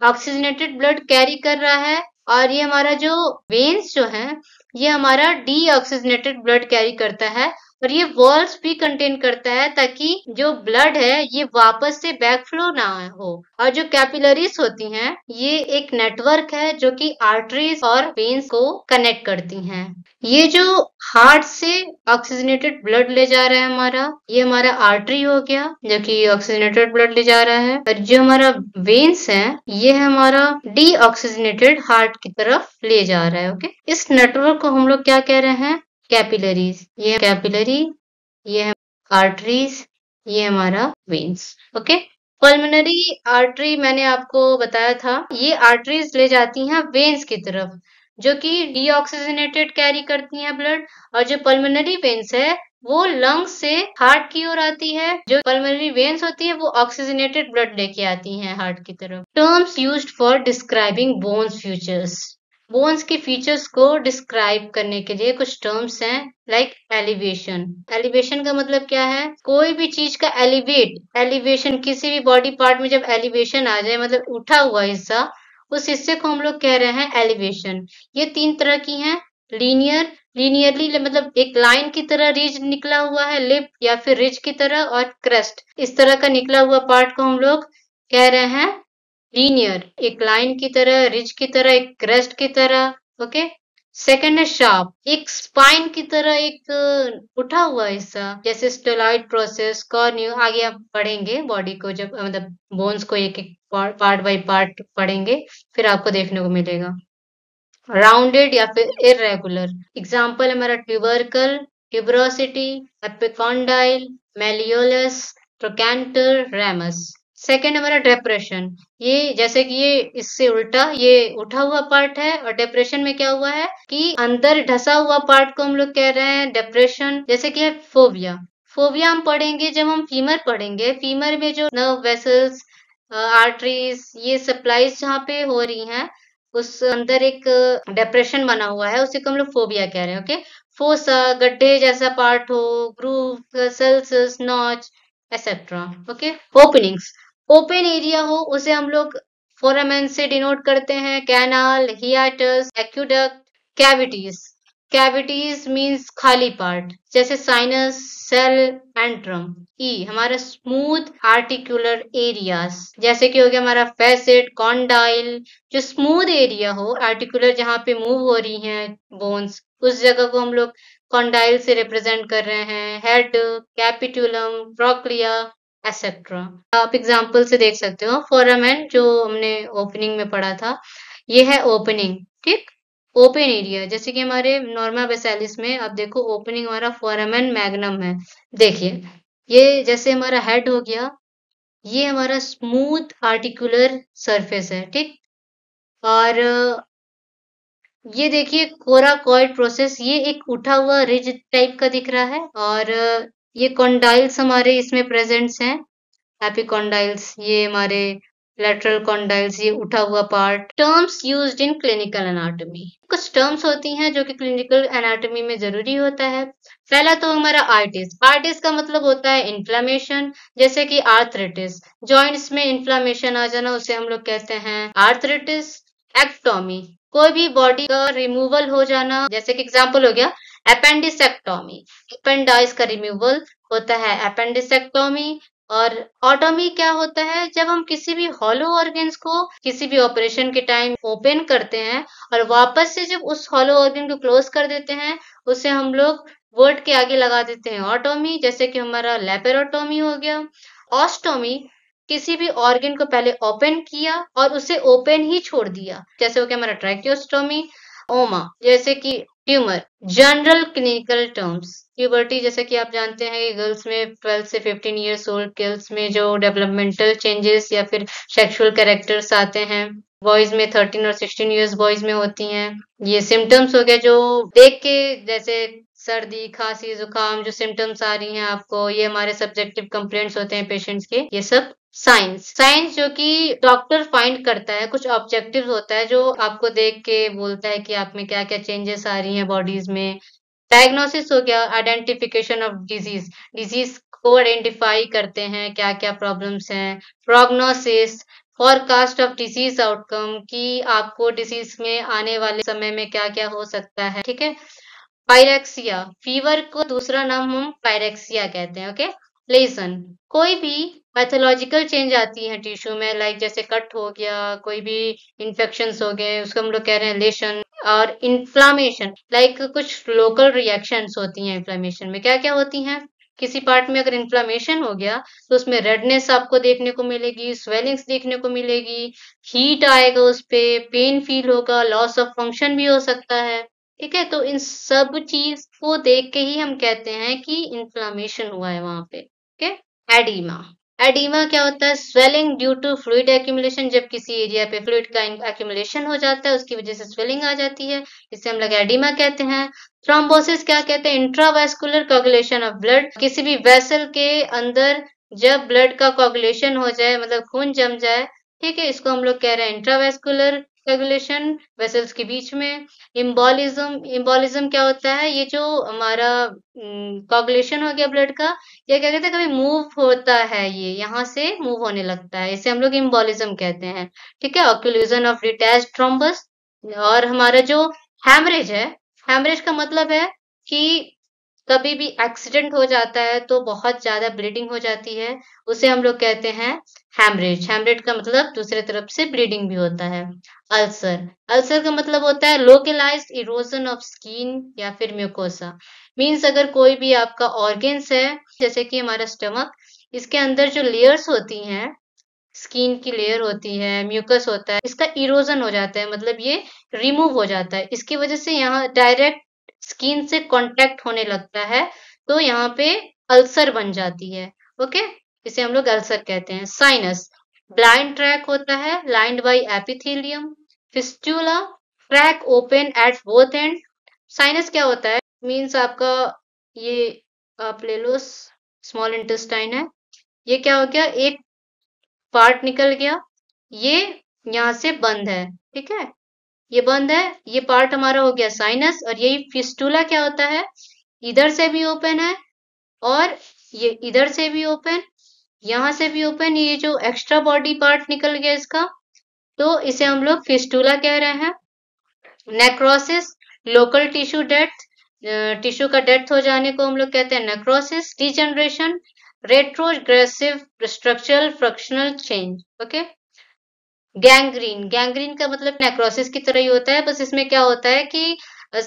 ऑक्सीजनेटेड ब्लड कैरी कर रहा है, और ये हमारा जो वेन्स जो है ये हमारा डीऑक्सीजनेटेड ब्लड कैरी करता है, और ये वॉल्स भी कंटेन करता है ताकि जो ब्लड है ये वापस से बैक फ्लो ना हो। और जो कैपिलरीज होती हैं ये एक नेटवर्क है जो कि आर्टरीज और वेन्स को कनेक्ट करती हैं। ये जो हार्ट से ऑक्सीजनेटेड ब्लड ले जा रहा है हमारा, ये हमारा आर्टरी हो गया जो कि ऑक्सीजनेटेड ब्लड ले जा रहा है, और जो हमारा वेन्स है ये है हमारा डीऑक्सीजनेटेड हार्ट की तरफ ले जा रहा है। ओके। इस नेटवर्क को हम लोग क्या कह रहे हैं, कैपिलरीज। ये कैपिलरी, ये है आर्टरीज, ये हमारा वेन्स। ओके। पल्मोनरी आर्टरी मैंने आपको बताया था, ये आर्टरीज ले जाती हैं वेन्स की तरफ जो कि डीऑक्सीजनेटेड कैरी करती हैं ब्लड, और जो पल्मोनरी वेन्स है वो लंग्स से हार्ट की ओर आती है, जो पल्मोनरी वेन्स होती है वो ऑक्सीजनेटेड ब्लड लेके आती हैं हार्ट की तरफ। Terms used for describing bones features, bones के फीचर्स को डिस्क्राइब करने के लिए कुछ टर्म्स हैं, लाइक एलिवेशन। एलिवेशन का मतलब क्या है, कोई भी चीज का एलिवेट, एलिवेशन किसी भी बॉडी पार्ट में जब एलिवेशन आ जाए मतलब उठा हुआ हिस्सा, उस हिस्से को हम लोग कह रहे हैं एलिवेशन। ये 3 तरह की हैं, लीनियर, लीनियरली मतलब एक लाइन की तरह रिज निकला हुआ है, लिप या फिर रिज की तरह, और क्रेस्ट, इस तरह का निकला हुआ पार्ट को हम लोग कह रहे हैं लीनियर, एक लाइन की तरह, रिज की तरह, एक क्रेस्ट की तरह। ओके। सेकंड है शार्प, एक स्पाइन की तरह एक उठा हुआ हिस्सा, जैसे स्टेलॉइड प्रोसेस, कॉर्नियो, आगे आप पढ़ेंगे बॉडी को, जब मतलब बोन्स को एक एक पार्ट बाय पार्ट पढ़ेंगे फिर आपको देखने को मिलेगा। राउंडेड या फिर इरेगुलर, एग्जाम्पल हमारा tubercle, tuberosity, epicondyle, malleolus, trochanter, ramus. Second हमारा डेप्रेशन, ये जैसे कि ये इससे उल्टा, ये उठा हुआ पार्ट है, और डिप्रेशन में क्या हुआ है कि अंदर ढसा हुआ पार्ट को हम लोग कह रहे हैं डिप्रेशन। जैसे कि है फोबिया, फोबिया हम पढ़ेंगे जब हम फीमर पढ़ेंगे, फीमर में जो नर्व वेसल्स, आर्टरीज, ये सप्लाईज जहाँ पे हो रही हैं उस अंदर एक डिप्रेशन बना हुआ है, उसी को हम लोग फोबिया कह रहे हैं। ओके। फोसा, गड्ढे जैसा पार्ट हो, groove, sulcus, notch etcetera. Okay. Openings, open area हो उसे हम लोग फोरामेन से डिनोट करते हैं, canal, hiatus, aqueduct. Cavities, cavities means खाली पार्ट, जैसे साइनस, सेल, एंट्रम। ई हमारा स्मूथ आर्टिकुलर एरियाज, जैसे कि हो गया हमारा फैसेट, कॉन्डाइल। जो स्मूथ एरिया हो आर्टिकुलर, जहाँ पे मूव हो रही हैं बोन्स, उस जगह को हम लोग कॉन्डाइल से रिप्रेजेंट कर रहे हैं। Head, capitulum, trochlea, etcetera. आप एग्जाम्पल से देख सकते हो। फोरामेन जो हमने ओपनिंग में पढ़ा था, ये है ओपनिंग, ठीक। ओपन एरिया, जैसे कि हमारे नॉर्मा बेसालिस में आप देखो ओपनिंग हमारा फोरामेन मैग्नम है। देखिए, ये जैसे हमारा हेड हो गया, ये हमारा स्मूथ आर्टिकुलर सरफेस है, ठीक। और ये देखिए कोराकॉइड प्रोसेस, ये एक उठा हुआ रिज टाइप का दिख रहा है। और ये कॉन्डाइल्स हमारे इसमें प्रेजेंट्स हैं। एपिकॉन्डाइल्स, ये हमारे लेटरल कॉन्डाइल्स, ये उठा हुआ part. Terms used in clinical anatomy, कुछ टर्म्स होती हैं जो कि क्लिनिकल एनाटॉमी में जरूरी होता है। पहला तो हमारा आर्टिस। आर्टिस का मतलब होता है इन्फ्लामेशन, जैसे कि आर्थराइटिस, जॉइंट्स में इन्फ्लामेशन आ जाना, उसे हम लोग कहते हैं आर्थराइटिस। एक्टोमी, कोई भी बॉडी का रिमूवल हो जाना, जैसे कि एग्जांपल हो गया अपेंडिसेक्टोमी, अपेंडाइस का रिमूवल होता है अपेंडिसेक्टोमी। और ऑटोमी क्या होता है, जब हम किसी भी हॉलो ऑर्गन्स को किसी भी ऑपरेशन के टाइम ओपन करते हैं और वापस से जब उस हॉलो ऑर्गन को क्लोज कर देते हैं, उसे हम लोग वर्ड के आगे लगा देते हैं ऑटोमी, जैसे कि हमारा लेपेरोटोमी हो गया। ऑस्टोमी, किसी भी ऑर्गन को पहले ओपन किया और उसे ओपन ही छोड़ दिया, जैसे हो गया हमारा ट्रैकियोस्टोमी। ओमा, जैसे कि tumour. General clinical terms, puberty, जैसे कि आप जानते हैं कि गर्ल्स में 12 से 15 इयर्स ओल्ड गर्ल्स में जो डेवलपमेंटल चेंजेस या फिर सेक्सुअल कैरेक्टर्स आते हैं, बॉयज में 13 और 16 इयर्स बॉयज में होती हैं। ये सिम्टम्स हो गए जो देख के, जैसे सर्दी, खांसी, जुकाम, जो सिम्टम्स आ रही हैं आपको, ये हमारे सब्जेक्टिव कंप्लेंट्स होते हैं पेशेंट्स के। ये सब साइंस, साइंस जो कि डॉक्टर फाइंड करता है, कुछ ऑब्जेक्टिव होता है जो आपको देख के बोलता है कि आप में क्या क्या चेंजेस आ रही हैं बॉडीज में। डायग्नोसिस हो गया आइडेंटिफिकेशन ऑफ डिजीज, डिजीज को आइडेंटिफाई करते हैं क्या क्या प्रॉब्लम्स हैं। Prognosis, forecast of disease outcome, कि आपको डिजीज में आने वाले समय में क्या क्या हो सकता है, ठीक है। पायरेक्सिया, फीवर को दूसरा नाम हम पायरेक्सिया कहते हैं, ओके। लेसन, कोई भी पैथोलॉजिकल चेंज आती है टिश्यू में, लाइक जैसे कट हो गया, कोई भी इन्फेक्शंस हो गए, उसको हम लोग कह रहे हैं लेशन। और इन्फ्लामेशन, लाइक कुछ लोकल रिएक्शंस होती हैं इन्फ्लामेशन में, क्या क्या होती हैं। किसी पार्ट में अगर इन्फ्लामेशन हो गया तो उसमें रेडनेस आपको देखने को मिलेगी, स्वेलिंग्स देखने को मिलेगी, हीट आएगा, उस पे पेन फील होगा, लॉस ऑफ फंक्शन भी हो सकता है, ठीक है। तो इन सब चीज को देख के ही हम कहते हैं कि इन्फ्लामेशन हुआ है वहां पे, ठीक है। एडीमा, एडीमा क्या होता है, swelling due to fluid accumulation, जब किसी एरिया पे फ्लूइड का एक्यूमुलेशन हो जाता है उसकी वजह से स्वेलिंग आ जाती है, इसे हम लोग एडीमा कहते हैं। थ्रोम्बोसिस क्या कहते हैं, इंट्रावेस्कुलर कोगुलेशन ऑफ ब्लड, किसी भी वेसल के अंदर जब ब्लड का कोगुलेशन हो जाए, मतलब खून जम जाए, ठीक है, इसको हम लोग कह रहे हैं इंट्रावेस्कुलर कोगुलेशन वेसल्स के बीच में। इम्बोलिज्म, इम्बोलिज्म क्या होता है, ये जो हमारा कोगुलेशन हो गया ब्लड का, ये क्या कहते हैं, कभी मूव होता है, ये यहाँ से मूव होने लगता है, इसे हम लोग इम्बोलिज्म कहते हैं, ठीक है। Occlusion of detached thrombus. और हमारा जो हैमरेज है, हैमरेज का मतलब है कि कभी भी एक्सीडेंट हो जाता है तो बहुत ज्यादा ब्लीडिंग हो जाती है, उसे हम लोग कहते हैं हैमरेज। हैमरेज का मतलब दूसरे तरफ से ब्लीडिंग भी होता है। अल्सर, अल्सर का मतलब होता है लोकलाइज्ड इरोजन ऑफ स्किन या फिर म्यूकोसा। मीन्स अगर कोई भी आपका ऑर्गन्स है, जैसे कि हमारा स्टमक, इसके अंदर जो लेयर्स होती हैं, स्किन की लेयर होती है, म्यूकस होता है, इसका इरोजन हो जाता है, मतलब ये रिमूव हो जाता है, इसकी वजह से यहाँ डायरेक्ट स्किन से कांटेक्ट होने लगता है, तो यहाँ पे अल्सर बन जाती है, ओके। इसे हम लोग अल्सर कहते हैं। साइनस, ब्लाइंड ट्रैक होता है lined by epithelium. Fistula, track open at both and. Sinus क्या होता है, मीन्स आपका ये, आप ले लो स्मॉल इंटेस्टाइन है, ये क्या हो गया, एक पार्ट निकल गया, ये यहाँ से बंद है, ठीक है, ये बंद है, ये पार्ट हमारा हो गया साइनस। और यही फिस्टुला क्या होता है, इधर से भी ओपन है और ये इधर से भी ओपन, यहाँ से भी ओपन, ये जो एक्स्ट्रा बॉडी पार्ट निकल गया इसका, तो इसे हम लोग फिस्टुला कह रहे हैं। Necrosis, local tissue death, tissue का डेथ हो जाने को हम लोग कहते हैं necrosis. Degeneration, retrogressive structural functional change. Okay. Gangrene, gangrene का मतलब नेक्रोसिस की तरह ही होता है, बस इसमें क्या होता है कि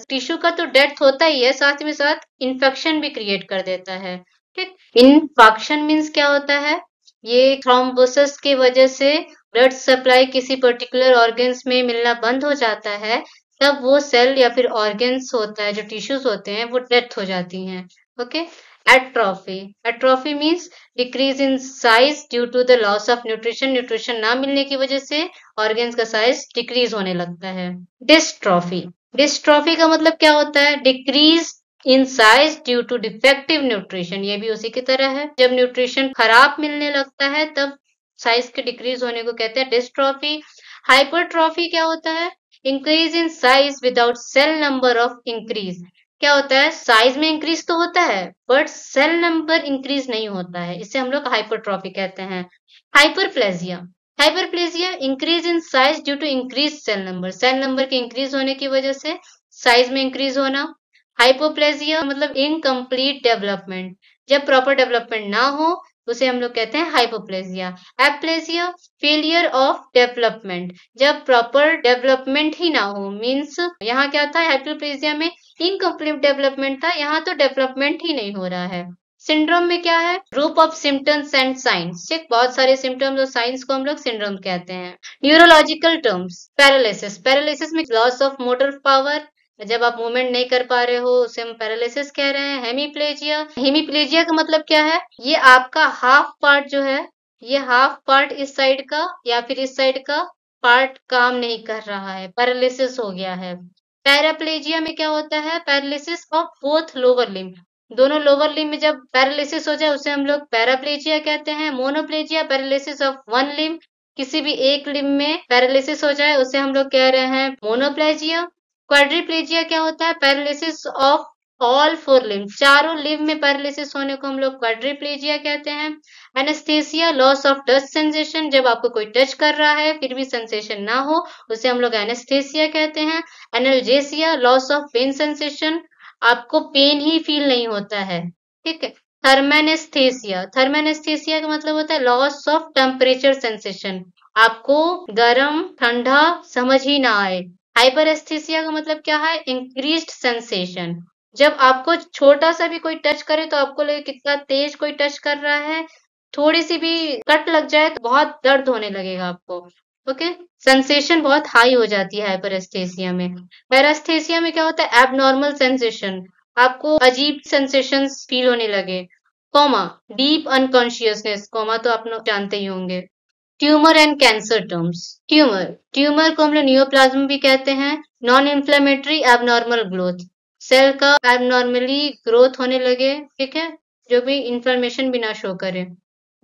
टिश्यू का तो डेथ होता ही है, साथ में साथ इन्फेक्शन भी क्रिएट कर देता है। ठीक। इन्फेक्शन मीन्स क्या होता है, ये थ्रोम्बोसिस की वजह से ब्लड सप्लाई किसी पर्टिकुलर ऑर्गन्स में मिलना बंद हो जाता है, तब वो सेल या फिर ऑर्गन्स होता है, जो टिश्यूज होते हैं, वो डेथ हो जाती हैं। Okay. Atrophy, atrophy means decrease in size due to the loss of nutrition, nutrition ना मिलने की वजह से ऑर्गन्स का साइज डिक्रीज होने लगता है। डिस्ट्रॉफी, डिस्ट्रॉफी का मतलब क्या होता है, decrease in size due to defective nutrition, ये भी उसी की तरह है, जब न्यूट्रिशन खराब मिलने लगता है तब साइज के डिक्रीज होने को कहते हैं डिस्ट्रॉफी। हाइपरट्रॉफी क्या होता है, increase in size without cell number of increase, क्या होता है, साइज में इंक्रीज तो होता है बट सेल नंबर इंक्रीज नहीं होता है, इसे हम लोग हाइपरट्रॉफी कहते हैं। Hyperplasia, hyperplasia increase in size due to increase cell number, cell number के इंक्रीज होने की वजह से साइज में इंक्रीज होना। हाइपोप्लेजिया मतलब इनकम्प्लीट डेवलपमेंट, जब प्रॉपर डेवलपमेंट ना हो उसे हम लोग कहते हैं hypoplasia. Aplasia failure of development, जब प्रॉपर डेवलपमेंट ही ना हो, मींस यहाँ क्या था, हाइपोप्लेजिया में इनकम्प्लीट डेवलपमेंट था, यहाँ तो डेवलपमेंट ही नहीं हो रहा है। सिंड्रोम में क्या है, group of symptoms and science, ठीक, बहुत सारे सिम्टम्स और साइंस को हम लोग सिंड्रोम कहते हैं। न्यूरोलॉजिकल टर्म्स, पैरालिसिस, पैरालिसिस में लॉस ऑफ मोटर पावर, जब आप मूवमेंट नहीं कर पा रहे हो उसे हम पैरालिसिस कह रहे हैं। हेमीप्लेजिया, हेमीप्लेजिया का मतलब क्या है, ये आपका हाफ पार्ट जो है, ये हाफ पार्ट इस साइड का या फिर इस साइड का पार्ट काम नहीं कर रहा है, पैरालिसिस हो गया है। पैराप्लेजिया में क्या होता है, paralysis of both lower limb, दोनों लोअर लिम्ब में जब पैरालिसिस हो जाए उसे हम लोग पैराप्लेजिया कहते हैं। मोनोप्लेजिया, पैरालिसिस ऑफ वन लिम्ब, किसी भी एक लिम्ब में पैरालिसिस हो जाए उसे हम लोग कह रहे हैं मोनोप्लेजिया। क्वाड्रिप्लेजिया क्या होता है, paralysis of all four limb, चारों लिम्ब में पैरालिसिस होने को हम लोग क्वाड्रिप्लेजिया कहते हैं। Anaesthesia, loss of touch sensation, जब आपको कोई टच कर रहा है फिर भी सेंसेशन ना हो उसे हम लोग एनेस्थेसिया कहते हैं। Analgesia, loss of pain sensation, आपको पेन ही फील नहीं होता है, ठीक है। थर्मेनेस्थेसिया, थर्मेनेस्थेसिया का मतलब होता है लॉस ऑफ टेम्परेचर सेंसेशन, आपको गर्म ठंडा समझ ही ना आए। हाइपरेस्थेसिया का मतलब क्या है, इंक्रीज्ड सेंसेशन, जब आपको छोटा सा भी कोई टच करे तो आपको लगे कितना तेज कोई टच कर रहा है, थोड़ी सी भी कट लग जाए तो बहुत दर्द होने लगेगा आपको। ओके। सेंसेशन बहुत हाई हो जाती है हाइपरेस्थेसिया में। पैरास्थेसिया में क्या होता है, एबनॉर्मल सेंसेशन, आपको अजीब सेंसेशंस फील होने लगे। कोमा, डीप अनकॉन्शियसनेस, कोमा तो आप लोग जानते ही होंगे। Tumour and cancer terms, tumour, tumour को हम लोग नियोप्लाज्म भी कहते हैं। Non inflammatory abnormal growth, cell का एबनॉर्मली ग्रोथ होने लगे, ठीक है, जो भी इंफ्लेमेशन भी ना शो करे।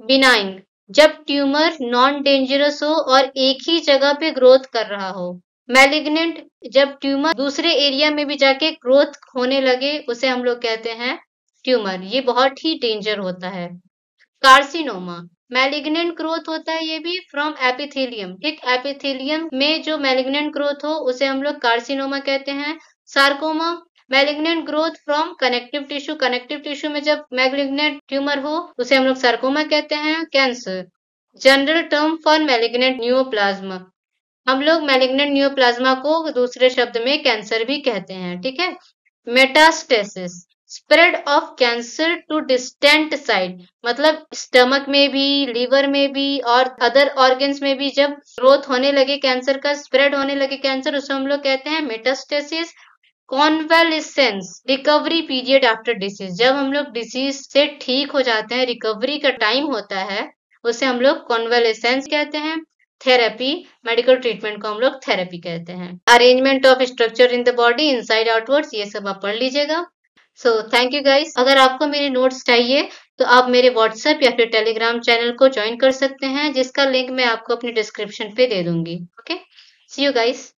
बिनाइन, जब ट्यूमर नॉन डेंजरस हो और एक ही जगह पे ग्रोथ कर रहा हो। मैलिग्नेंट, जब ट्यूमर दूसरे एरिया में भी जाके ग्रोथ होने लगे उसे हम लोग कहते हैं ट्यूमर, ये बहुत ही डेंजर होता है। कार्सिनोमा, मैलिग्नेंट ग्रोथ होता है ये भी फ्रॉम एपिथेलियम, ठीक, एपिथेलियम में जो मैलिग्नेंट ग्रोथ हो उसे हम लोग कार्सिनोमा कहते हैं। Sarcoma, malignant growth from connective tissue, connective tissue में जब मैलिग्नेंट ट्यूमर हो उसे हम लोग सार्कोमा कहते हैं। Cancer, general term for malignant neoplasm, हम लोग मैलिग्नेंट न्यूप्लाज्मा को दूसरे शब्द में कैंसर भी कहते हैं, ठीक है। Metastasis, spread of cancer to distant side, मतलब स्टमक में भी, लिवर में भी और अदर ऑर्गन्स में भी जब ग्रोथ होने लगे कैंसर का, स्प्रेड होने लगे कैंसर, उसे हम लोग कहते हैं metastasis. Convalescence, recovery period after disease, जब हम लोग डिसीज से ठीक हो जाते हैं, रिकवरी का टाइम होता है, उसे हम लोग कॉन्वेलिसेंस कहते हैं। थेरेपी, मेडिकल ट्रीटमेंट को हम लोग थेरेपी कहते हैं। Arrangement of structure in the body inside outwards, ये सब आप पढ़ लीजिएगा। सो थैंक यू गाइस, अगर आपको मेरे नोट्स चाहिए तो आप मेरे व्हाट्सएप या फिर टेलीग्राम चैनल को ज्वाइन कर सकते हैं, जिसका लिंक मैं आपको अपनी डिस्क्रिप्शन पे दे दूंगी। Okay, see you guys.